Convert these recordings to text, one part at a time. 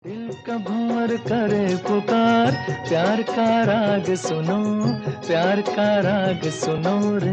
दिल का भंवर करे पुकार, प्यार का राग सुनो, प्यार का राग सुनो रे।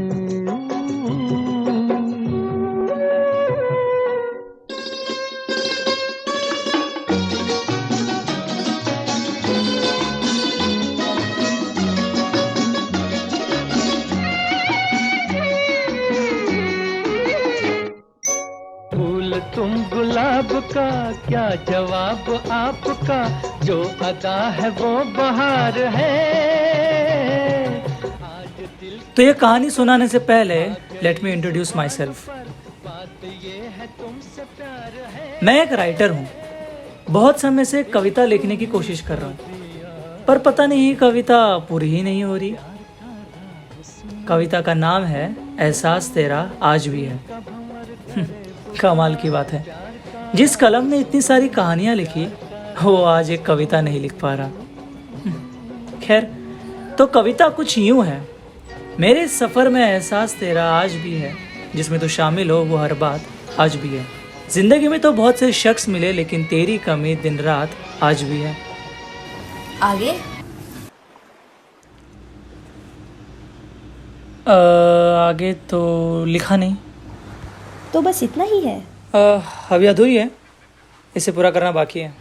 फूल तुम गुलाब का, क्या जवाब आपका, जो अदा है वो बहार है। आज दिल तो ये कहानी सुनाने से पहले let me introduce my self. बात ये है तुमसे प्यार है। मैं एक राइटर हूँ। बहुत समय से कविता लिखने की कोशिश कर रहा हूँ, पर पता नहीं कविता पूरी ही नहीं हो रही। कविता का नाम है एहसास तेरा आज भी है। कमाल की बात है, जिस कलम ने इतनी सारी कहानियां लिखी वो आज एक कविता नहीं लिख पा रहा। खैर, तो कविता कुछ यूं है। मेरे इस सफ़र में एहसास तेरा आज भी है, जिसमें तो शामिल हो वो हर बात आज भी है। जिंदगी में तो बहुत से शख्स मिले, लेकिन तेरी कमी दिन रात आज भी है। आगे आगे तो लिखा नहीं। तो बस इतना ही है। अभी अधूरी है, इसे पूरा करना बाकी है।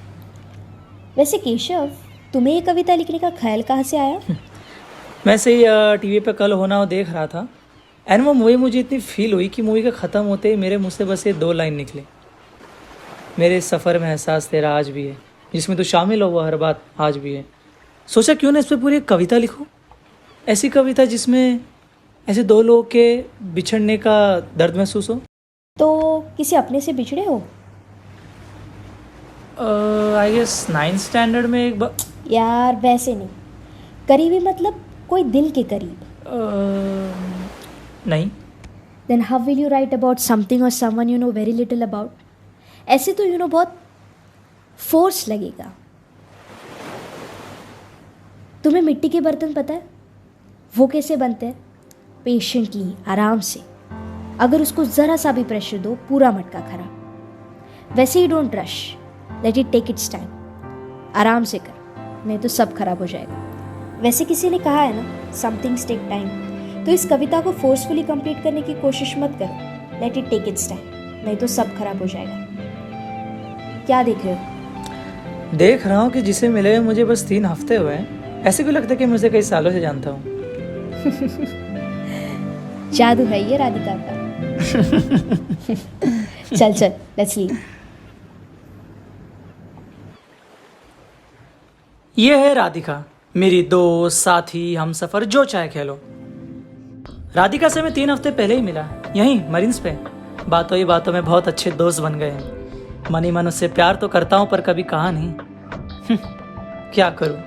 वैसे केशव, तुम्हें ये कविता लिखने का ख्याल कहाँ से आया? वैसे ही टीवी पे कल होना हो देख रहा था, एंड वो मूवी मुझे इतनी फील हुई कि मूवी का ख़त्म होते ही मेरे मुँह से बस ये 2 लाइन निकले। मेरे इस सफ़र में एहसास तेरा आज भी है, जिसमें तो शामिल हो वो हर बात आज भी है। सोचा क्यों ना इस पर पूरी एक कविता लिखूं। ऐसी कविता जिसमें ऐसे 2 लोगों के बिछड़ने का दर्द महसूस हो। तो किसी अपने से बिछड़े हो? आई गेस 9th स्टैंडर्ड में एक बार। यार वैसे नहीं, करीबी मतलब कोई दिल के करीब। नहीं। Then how will you write about something or someone you know very little about? ऐसे तो बहुत फोर्स लगेगा। तुम्हें मिट्टी के बर्तन पता है वो कैसे बनते हैं? पेशेंटली, आराम से। अगर उसको ज़रा सा भी प्रेशर दो, पूरा मटका खराब। वैसे ही don't rush, let it take its time. आराम से कर, नहीं तो सब खराब हो जाएगा। वैसे किसी ने कहा है ना, समथिंग्स टेक टाइम। तो इस कविता को फोर्सफुली कंप्लीट करने की कोशिश मत करो। Let it take its time, नहीं तो सब खराब हो जाएगा। क्या देख रहे हो? देख रहा हूँ कि जिसे मिले हुए मुझे बस 3 हफ्ते हुए हैं, ऐसे क्यों लगता है कि मुझे कई सालों से जानता हूँ। जादू है ये राधिका का। चल चल, लेट्स लीव। ये है राधिका, मेरी दोस्त, साथी, हमसफर, जो चाहे कह लो। राधिका से मैं 3 हफ्ते पहले ही मिला, यहीं मरीन्स पे। बातों ही बातों में बहुत अच्छे दोस्त बन गए हैं। मन ही मन उससे प्यार तो करता हूँ, पर कभी कहा नहीं। क्या करूँ,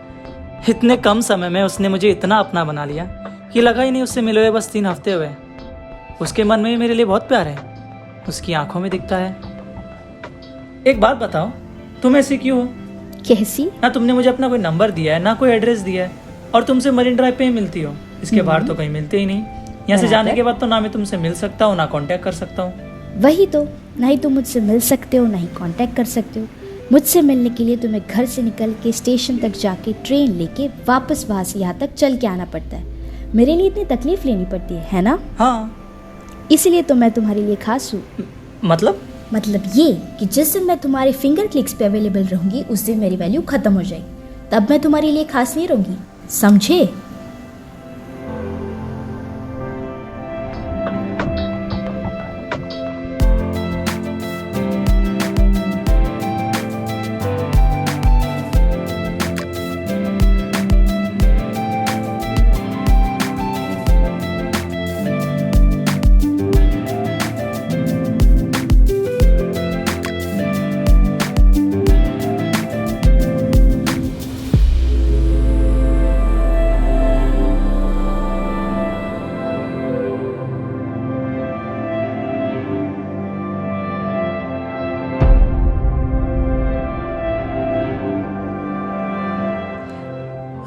इतने कम समय में उसने मुझे इतना अपना बना लिया कि लगा ही नहीं उससे मिले हुए बस 3 हफ्ते हुए। उसके मन में भी मेरे लिए बहुत प्यार है, उसकी आंखों में दिखता है। एक बात बताओ, तुम ऐसी क्यों हो? कैसी? ना तुमने मुझे अपना कोई नंबर दिया है, ना कोई एड्रेस दिया है, और तुमसे मरीन ड्राइव पे ही मिलती हो। इसके बाहर तो कहीं मिलते ही नहीं। यहाँ से जाने के बाद तो ना मैं तुमसे मिल सकता हूँ, ना कांटेक्ट कर सकता हूँ। वही तो, ना ही तुम मुझसे मिल सकते हो, ना ही कांटेक्ट कर सकते हो। मुझसे मिलने के लिए तुम्हें घर से निकल के स्टेशन तक जाके ट्रेन लेके वापस वहाँ से यहाँ तक चल के आना पड़ता है। मेरे लिए इतनी तकलीफ लेनी पड़ती है ना? हाँ। इसलिए तो मैं तुम्हारे लिए खास हूँ। मतलब ये कि जिस दिन मैं तुम्हारे फिंगर क्लिक्स पे अवेलेबल रहूंगी, उस दिन मेरी वैल्यू खत्म हो जाएगी। तब मैं तुम्हारे लिए खास नहीं रहूंगी, समझे?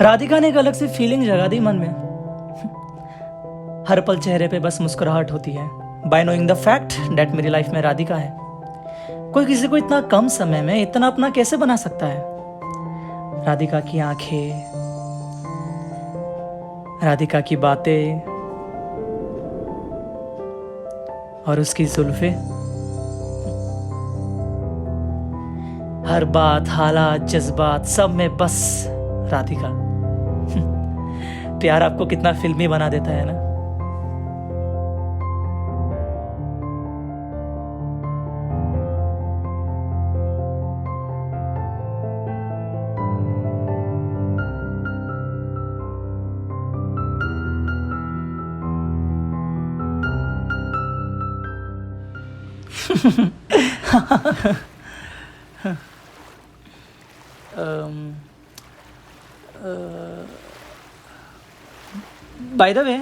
राधिका ने एक अलग सी फीलिंग जगा दी मन में। हर पल चेहरे पे बस मुस्कुराहट होती है, bye knowing the fact that मेरी लाइफ में राधिका है। कोई किसी को इतना कम समय में इतना अपना कैसे बना सकता है? राधिका की आंखें, राधिका की बातें और उसकी जुल्फे, हर बात, हालात, जज्बात सब में बस राधिका। प्यार आपको कितना फिल्मी बना देता है ना। By the way,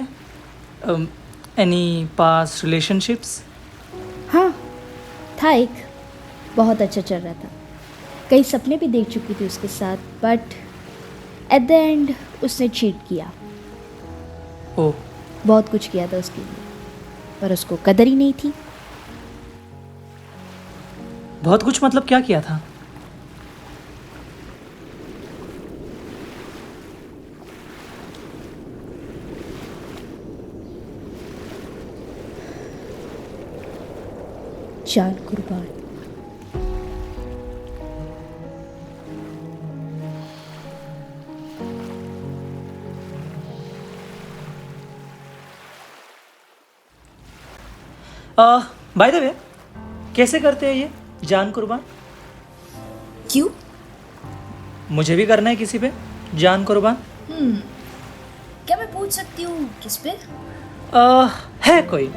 any past relationships? हाँ, था एक, बहुत अच्छा चल रहा था। कई सपने भी देख चुकी थी उसके साथ, बट एट द एंड उसने चीट किया। ओह, बहुत कुछ किया था उसके लिए, पर उसको कदर ही नहीं थी। बहुत कुछ मतलब क्या किया था? जान कुर्बान। बाय द वे, कैसे करते हैं ये जान कुर्बान? क्यों? मुझे भी करना है किसी पे जान कुर्बान। क्या मैं पूछ सकती हूँ किस पे? है कोई,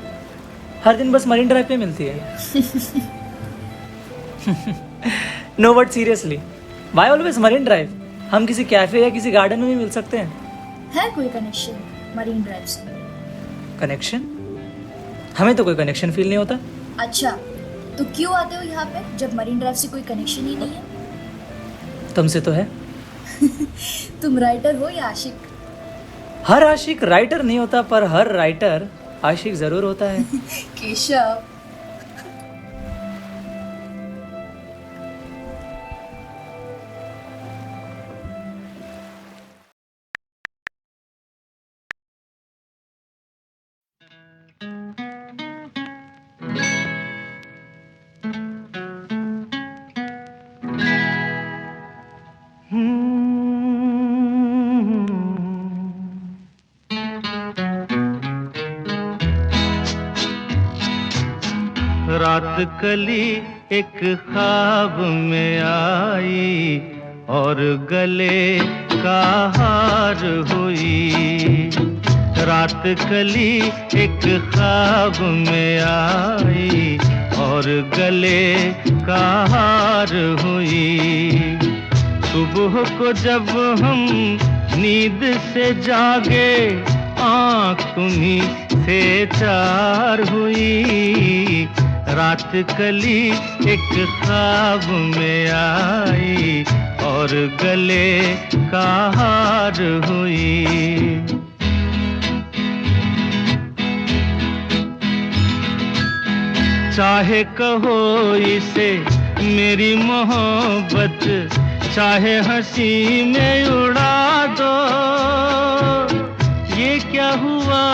हर दिन बस मरीन ड्राइव पे मिलती है। No but seriously, why always Marine Drive? हम किसी कैफे या किसी गार्डन में भी मिल सकते हैं। है कोई कनेक्शन मरीन ड्राइव से? कनेक्शन? हमें तो कोई कनेक्शन फील नहीं होता। अच्छा, तो क्यों आते हो यहाँ पे जब मरीन ड्राइव से कोई कनेक्शन ही नहीं है? तुमसे तो है। तुम राइटर हो या आशिक? हर आशिक राइटर नहीं होता, पर हर राइटर आशिक जरूर होता है। केशव, रात कली एक ख्वाब में आई और गले का हार हुई। रात कली एक ख्वाब में आई और गले का हार हुई। सुबह को जब हम नींद से जागे, आँख तुम्हीं से चार हुई। रात कली एक ख्वाब में आई और गले का हार हुई। चाहे कहो इसे मेरी मोहब्बत, चाहे हंसी में उड़ा दो। ये क्या हुआ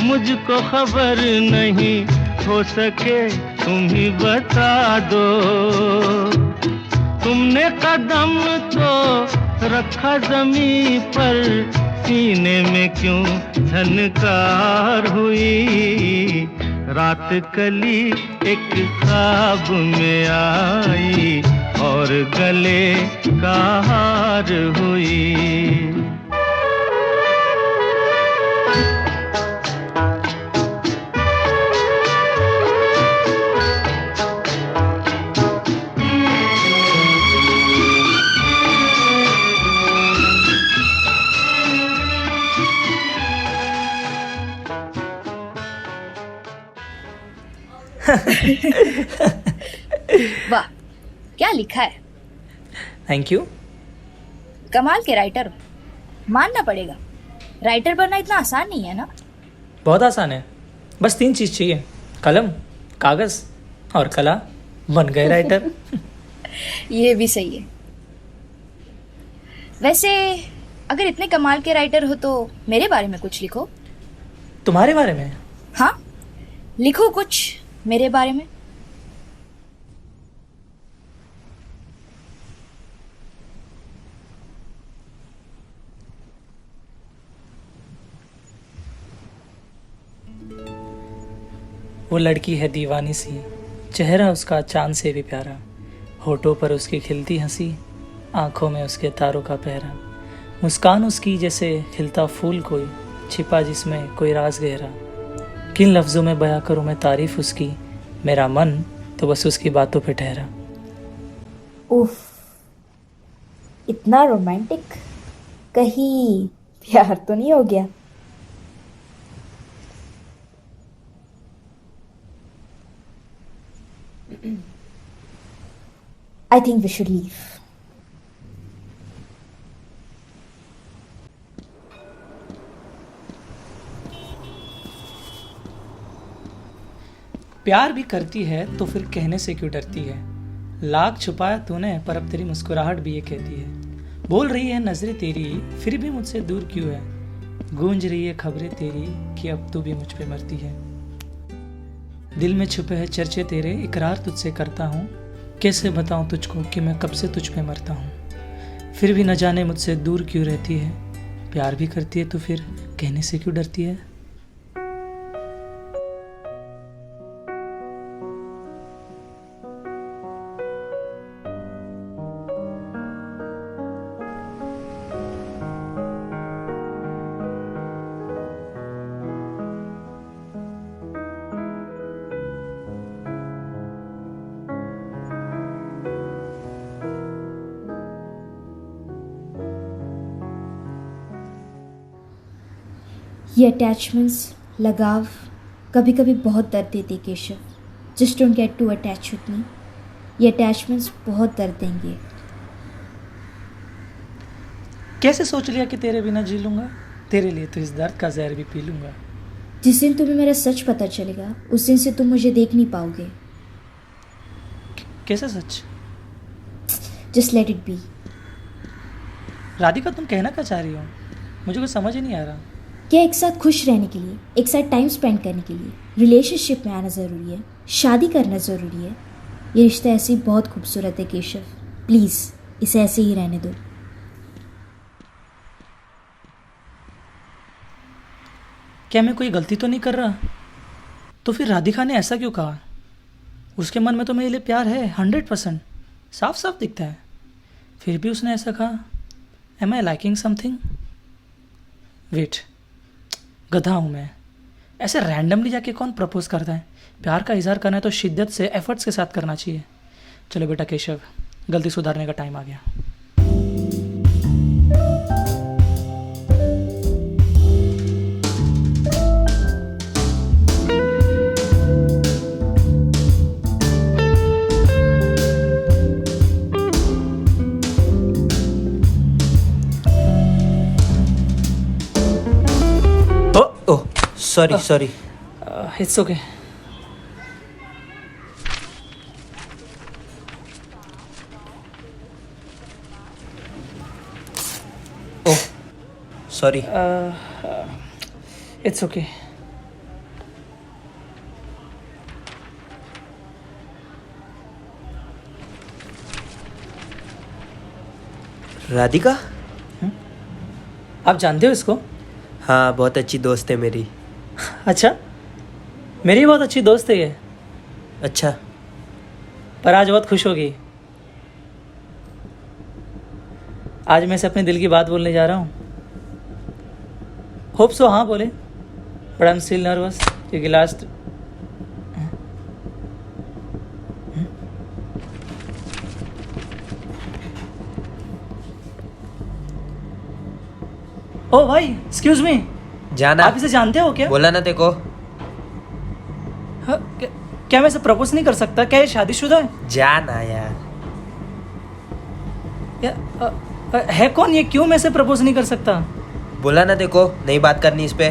मुझको खबर नहीं, हो सके तुम ही बता दो। तुमने कदम तो रखा जमीन पर, सीने में क्यों झनकार हुई। रात कली एक ख्वाब में आई और गले का हार हुई। वाह, क्या लिखा है। Thank you. कमाल के राइटर हो, मानना पड़ेगा। राइटर बनना इतना आसान नहीं है ना। बहुत आसान है, बस 3 चीज़ चाहिए, कलम, कागज़ और कला। बन गए राइटर। ये भी सही है। वैसे अगर इतने कमाल के राइटर हो तो मेरे बारे में कुछ लिखो। तुम्हारे बारे में? हाँ, लिखो कुछ मेरे बारे में। वो लड़की है दीवानी सी, चेहरा उसका चांद से भी प्यारा, होठों पर उसकी खिलती हंसी, आंखों में उसके तारों का पहरा, मुस्कान उसकी जैसे खिलता फूल कोई, छिपा जिसमें कोई राज गहरा। किन लफ्ज़ों में बयां करूँ मैं तारीफ उसकी, मेरा मन तो बस उसकी बातों पे ठहरा। उफ, इतना रोमांटिक, कहीं प्यार तो नहीं हो गया? I think we should leave. प्यार भी करती है तो फिर कहने से क्यों डरती है, लाख छुपाया तूने पर अब तेरी मुस्कुराहट भी ये कहती है। बोल रही है नजरें तेरी फिर भी मुझसे दूर क्यों है, गूंज रही है खबरें तेरी कि अब तू भी मुझ पे मरती है। दिल में छुपे हैं चर्चे तेरे, इकरार तुझसे करता हूँ, कैसे बताऊँ तुझको कि मैं कब से तुझ पे मरता हूँ। फिर भी न जाने मुझसे दूर क्यों रहती है, प्यार भी करती है तो फिर कहने से क्यों डरती है। ये अटैचमेंट्स, लगाव कभी कभी बहुत दर्द देते Keshav. Just don't get to attach with me. ये अटैचमेंट्स बहुत दर्द देंगे। कैसे सोच लिया कि तेरे बिना जी लूंगा, तेरे लिए तो इस दर्द का जहर भी पी लूंगा। जिस दिन तुम्हें मेरा सच पता चलेगा उस दिन से तुम मुझे देख नहीं पाओगे। कैसा सच? Just let it be. Radhika तुम कहना क्या चाह रही हो, मुझे कुछ समझ ही नहीं आ रहा। क्या एक साथ खुश रहने के लिए, एक साथ टाइम स्पेंड करने के लिए रिलेशनशिप में आना ज़रूरी है, शादी करना ज़रूरी है? ये रिश्ता ऐसे ही बहुत खूबसूरत है केशव, प्लीज़ इसे ऐसे ही रहने दो। क्या मैं कोई गलती तो नहीं कर रहा? तो फिर राधिका ने ऐसा क्यों कहा? उसके मन में तो मेरे लिए प्यार है 100%, साफ साफ दिखता है, फिर भी उसने ऐसा कहा। एम आई लाइकिंग समथिंग? वेट, गधा हूँ मैं, ऐसे रैंडमली जाके कौन प्रपोज करता है? प्यार का इजहार करना है तो शिद्दत से, एफर्ट्स के साथ करना चाहिए। चलो बेटा केशव, गलती सुधारने का टाइम आ गया। Sorry it's okay. Oh sorry. It's okay. Radhika? आप जानते हो इसको? हाँ, बहुत अच्छी दोस्त है मेरी। अच्छा, मेरी बहुत अच्छी दोस्त है ये। अच्छा, पर आज बहुत खुश होगी। आज मैं से अपने दिल की बात बोलने जा रहा हूँ। होप सो हाँ बोले, but I am still nervous क्योंकि लास्ट ओ भाई एक्सक्यूज मी, जाना। आप इसे जानते हो क्या? बोला ना तेको। हाँ, क्या मैं इसे प्रपोज नहीं कर सकता? क्या ये शादीशुदा है? जाना यार। है कौन ये, क्यों मैं इसे प्रपोज नहीं कर सकता? बोला ना तेको, नहीं बात करनी इस पे।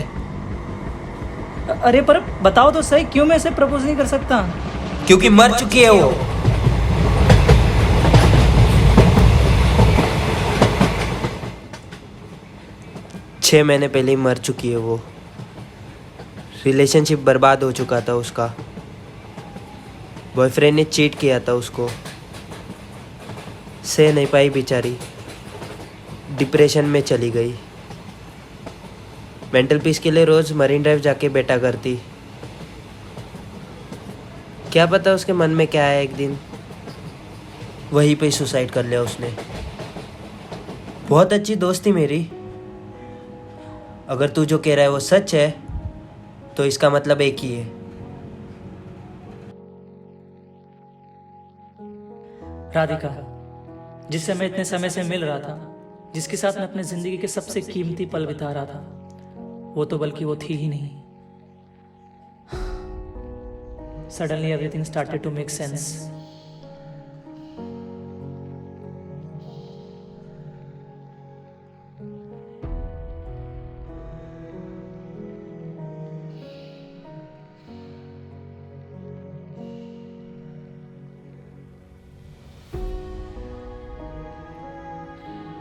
अरे पर बताओ तो सही, क्यों मैं इसे प्रपोज नहीं कर सकता? क्योंकि मर चुकी है वो। 6 महीने पहले ही मर चुकी है वो। रिलेशनशिप बर्बाद हो चुका था उसका। बॉयफ्रेंड ने चीट किया था उसको। सह नहीं पाई बेचारी, डिप्रेशन में चली गई। मेंटल पीस के लिए रोज़ मरीन ड्राइव जाके बैठा करती। क्या पता उसके मन में क्या है, एक दिन वहीं पे सुसाइड कर लिया उसने। बहुत अच्छी दोस्त थी मेरी। अगर तू जो कह रहा है वो सच है तो इसका मतलब एक ही है। राधिका, जिससे मैं इतने समय से मिल रहा था, जिसके साथ मैं अपने जिंदगी के सबसे कीमती पल बिता रहा था, वो तो बल्कि वो थी ही नहीं। Suddenly everything started to make sense.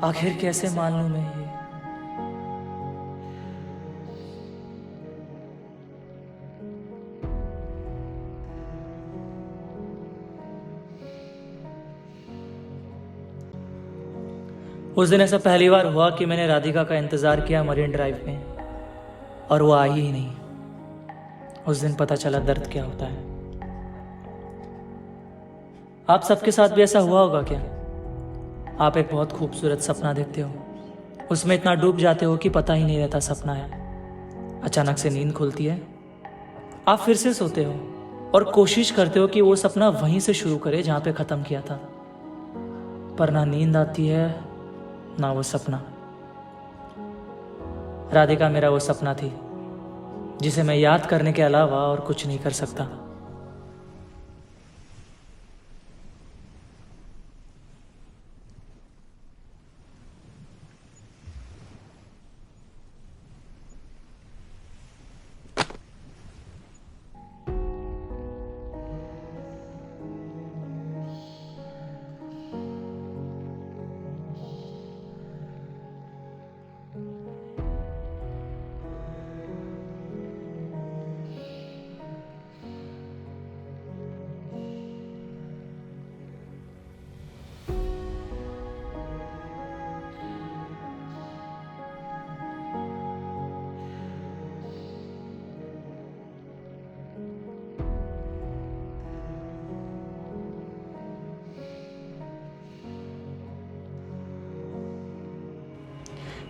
आखिर कैसे मान लूं मैं ये? उस दिन ऐसा पहली बार हुआ कि मैंने राधिका का इंतजार किया मरीन ड्राइव में, और वो आई ही नहीं। उस दिन पता चला दर्द क्या होता है। आप सबके साथ भी ऐसा हुआ होगा क्या? आप एक बहुत खूबसूरत सपना देखते हो, उसमें इतना डूब जाते हो कि पता ही नहीं रहता सपना है। अचानक से नींद खुलती है, आप फिर से सोते हो और कोशिश करते हो कि वो सपना वहीं से शुरू करे जहां पे खत्म किया था, पर ना नींद आती है ना वो सपना। राधिका मेरा वो सपना थी जिसे मैं याद करने के अलावा और कुछ नहीं कर सकता।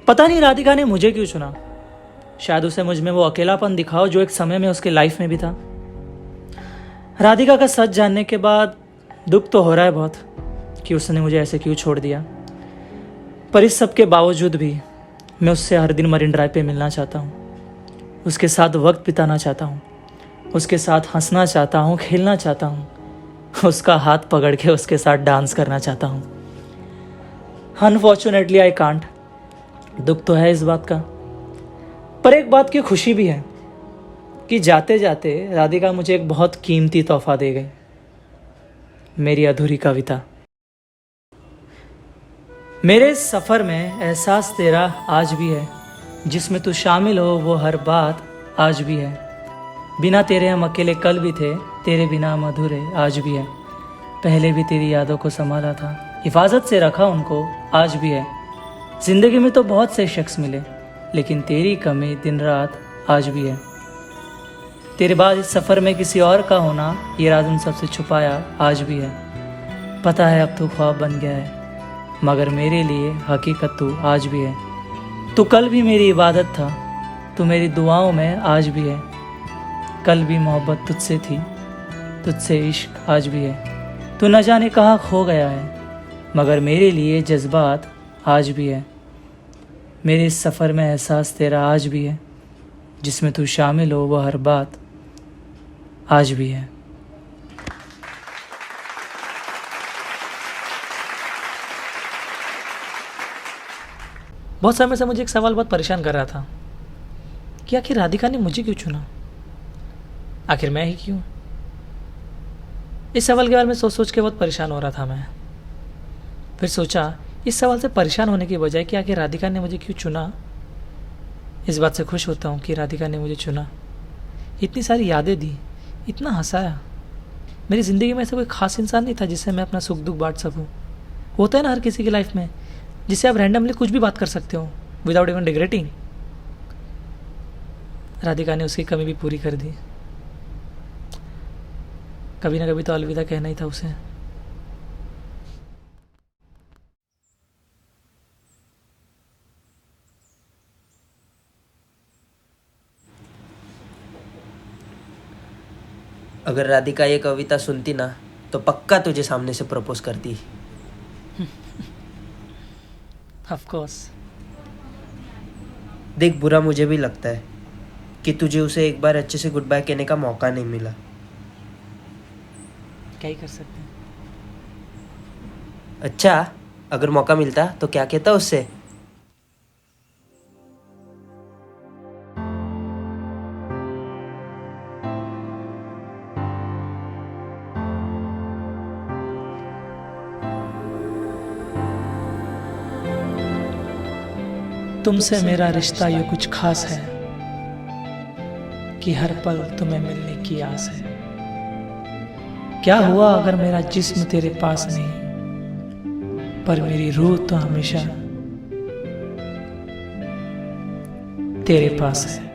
पता नहीं राधिका ने मुझे क्यों चुना। शायद उसे मुझ में वो अकेलापन दिखाओ जो एक समय में उसके लाइफ में भी था। राधिका का सच जानने के बाद दुख तो हो रहा है बहुत कि उसने मुझे ऐसे क्यों छोड़ दिया, पर इस सब के बावजूद भी मैं उससे हर दिन मरीन ड्राइव पे मिलना चाहता हूँ, उसके साथ वक्त बिताना चाहता हूँ, उसके साथ हंसना चाहता हूँ, खेलना चाहता हूँ, उसका हाथ पकड़ के उसके साथ डांस करना चाहता हूँ। Unfortunately I can't. दुख तो है इस बात का, पर एक बात की खुशी भी है कि जाते जाते राधिका मुझे एक बहुत कीमती तोहफा दे गई, मेरी अधूरी कविता। मेरे इस सफ़र में एहसास तेरा आज भी है, जिसमें तू शामिल हो वो हर बात आज भी है। बिना तेरे हम अकेले कल भी थे, तेरे बिना हम अधूरे आज भी है। पहले भी तेरी यादों को संभाला था, हिफाजत से रखा उनको आज भी है। जिंदगी में तो बहुत से शख्स मिले, लेकिन तेरी कमी दिन रात आज भी है। तेरे बाद इस सफ़र में किसी और का होना, ये राज उन सबसे छुपाया आज भी है। पता है अब तू ख्वाब बन गया है, मगर मेरे लिए हकीकत तू आज भी है। तू कल भी मेरी इबादत था, तू मेरी दुआओं में आज भी है। कल भी मोहब्बत तुझसे थी, तुझसे इश्क आज भी है। तू न जाने कहाँ खो गया है, मगर मेरे लिए जज्बात आज भी है। मेरे इस सफ़र में एहसास तेरा आज भी है, जिसमें तू शामिल हो वो हर बात आज भी है। बहुत समय से मुझे एक सवाल बहुत परेशान कर रहा था कि आखिर राधिका ने मुझे क्यों चुना, आखिर मैं ही क्यों। इस सवाल के बारे में सोच सोच के बहुत परेशान हो रहा था मैं। फिर सोचा इस सवाल से परेशान होने की बजाय कि आखिर राधिका ने मुझे क्यों चुना, इस बात से खुश होता हूँ कि राधिका ने मुझे चुना, इतनी सारी यादें दी, इतना हंसाया। मेरी ज़िंदगी में ऐसा कोई खास इंसान नहीं था जिससे मैं अपना सुख दुख बांट सकूँ। होता है ना हर किसी की लाइफ में, जिससे आप रैंडमली कुछ भी बात कर सकते हो विदाउट इवन रिग्रेटिंग। राधिका ने उसकी कमी भी पूरी कर दी। कभी ना कभी तो अलविदा कहना ही था उसे। अगर राधिका ये कविता सुनती ना तो पक्का तुझे सामने से प्रपोज करती। Of course. देख, बुरा मुझे भी लगता है कि तुझे उसे एक बार अच्छे से गुड बाय कहने का मौका नहीं मिला। क्या ही कर सकते हैं। अच्छा, अगर मौका मिलता तो क्या कहता उससे? तुमसे मेरा रिश्ता ये कुछ खास है कि हर पल तुम्हें मिलने की आस है। क्या हुआ अगर मेरा जिस्म तेरे पास नहीं, पर मेरी रूह तो हमेशा तेरे पास है।